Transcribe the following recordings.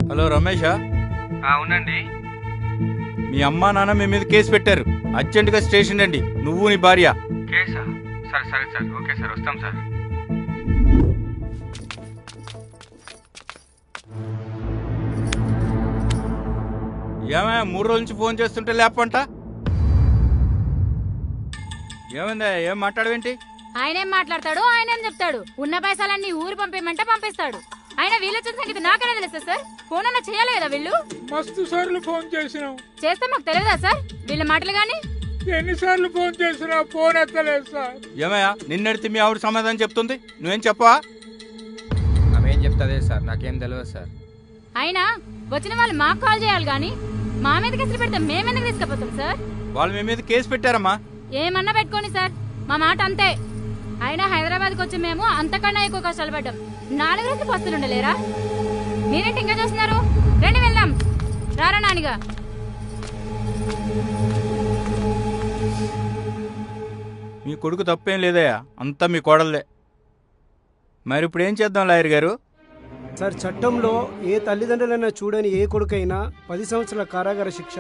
Hello రమేషా? అవునండి. మీ అమ్మా నాన్న మీ మీద కేసు పెట్టారు, అర్జెంటుగా స్టేషన్ రండి, నువ్వు నీ భార్య. కేసా? సరే సరే సార్, ఓకే సార్, వస్తాం సార్. ఏమే 3 రోజుల నుంచి ఫోన్ చేస్తుంటే లేపంట? ఏమైందా? ఏం మాట్లాడవేంటి? ఆయనేం మాట్లాడతాడు, ఆయనేం చెప్తాడు. ఉన్న పైసలన్నీ ఊరు పంపేయమంటే పంపిస్తాడు. ఆయన వీళ్ళొచ్చిన సంగతి నాకనే తెలుసా సార్? ఫోన్ అన్నా చేయాలి కదా వీళ్ళు. మస్తు సార్లు ఫోన్ చేసినావు. చేస్తే మాకు తెలియదా సార్ వీళ్ళ మాటలు గాని? ఎన్నిసార్లు ఫోన్ చేసినా ఫోన్ ఎత్తలేదు సార్. ఏమయ్యా నిన్నడితే మీ ఆవిడ సమాధానం చెప్తుంది, నువ్వేం చెప్పవా? ఆమెం చెప్తాదే సార్, నాకేం తెలియదు సార్. అయినా వచ్చిన వాళ్ళు మాకు కాల్ చేయాలి గాని మా మీద కేసులు పెడితే మేమెందుకు తీసుకుపోతాం సార్? వాళ్ళు మీ మీద కేసు పెట్టారమ్మా. ఏమన్నా పెట్టుకోండి సార్, మా మాట అంతే. అయినా హైదరాబాద్కి వచ్చి మేము అంతకన్నా ఎక్కువ కష్టాలు పడ్డాం. 4 రోజులు పస్తులు ఉండలేరా? మీరేంటి ఇంకా చూస్తున్నారు? రండి వెళ్దాం. రారా నానిగా. మీ కొడుకు తప్పేం లేదయ్యా, అంతా మీ కోడలే. మరి ఇప్పుడు ఏం చేద్దాం లాయర్ గారు? సార్, చట్టంలో ఏ తల్లిదండ్రులైనా చూడని ఏ కొడుకైనా 10 సంవత్సరాల కారాగార శిక్ష,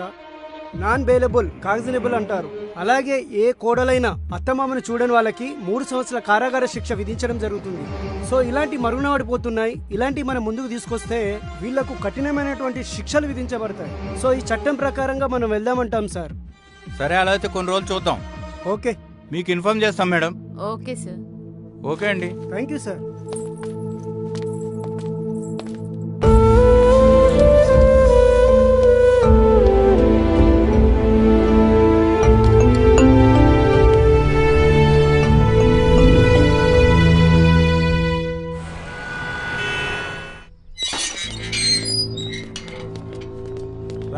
నాన్ బెయిలబుల్ కాగ్జినబుల్ అంటారు. అలాగే ఏ కోడలైనా అత్తమామను చూడని వాళ్ళకి 3 సంవత్సరాల కారాగార శిక్ష విధించడం జరుగుతుంది. సో ఇలాంటి మరుగున పడిపోతున్నాయి. ఇలాంటి మనం ముందుకు తీసుకొస్తే వీళ్లకు కఠినమైనటువంటి శిక్షలు విధించబడతాయి. సో ఈ చట్టం ప్రకారంగా మనం వెళ్దామంటాం సార్. సరే, అలా అయితే కొన్ని రోజులు చూద్దాం. ఓకే, మీకు ఇన్ఫార్మ్ చేస్తాం మేడం. Okay sir. ఓకే అండి. Thank you sir.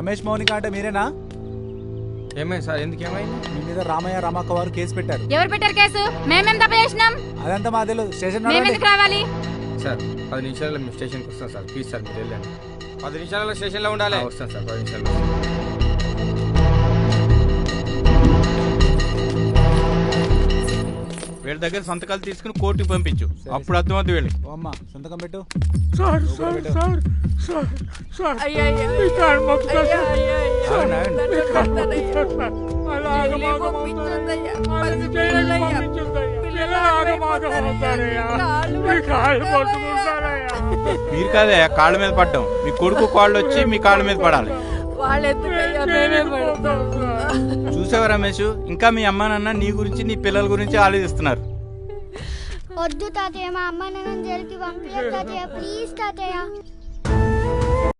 Ramesh Mounika అంటే మీరేనా? ఏమైంది సార్? ఎందుకు ఏమైంది? మీ మీద రామయ్య రామక్క వారు కేసు పెట్టారు. ఎవరు పెట్టారు కేసు? మేమేం తప్పు చేసినాం? అదంతా మా తెలియదు. స్టేషన్ మేమెందుకు రావాలి సార్? 10 నిమిషాల్లో మేము స్టేషన్కి వస్తాం సార్. ప్లీజ్ సార్, మీరు వెళ్ళండి. 10 నిమిషాలలో స్టేషన్లో ఉండాలి. వస్తాం సార్, 10 నిమిషాల్లో. వీళ్ళ దగ్గర సంతకాలు తీసుకుని కోర్టుకి పంపించు, అప్పుడు అర్థమవుతుంది వీళ్ళకి. అమ్మ సంతకం పెట్టు. Sir sir sir sir sir ఈ కాలు మొక్కుతా సార్. ఆగండి, ఆగండి. ఈ కాలు మొక్కుతా సార్. అలా ఆగమాగమవుతారయ్యా. అది చేయలేక పంపించొద్దయ్యా. పిల్లలు ఆగమాగమవుతారయ్యా. ఈ కాలు మొక్కుకుంటారయ్యా. మీరు కాదే కాళ్ళ మీద పడ్డాం, మీ కొడుకు కాళ్ళు వచ్చి మీ కాళ్ళ మీద పడాలి. చూసావా రమేష్, ఇంకా మీ అమ్మా నాన్న నీ గురించి నీ పిల్లల గురించి ఆలోచిస్తున్నారు. వద్దు తాతయ్య, మా అమ్మ నాన్న జైలుకి పంపించు తాతయ్య, ప్లీజ్ తాతయ్య.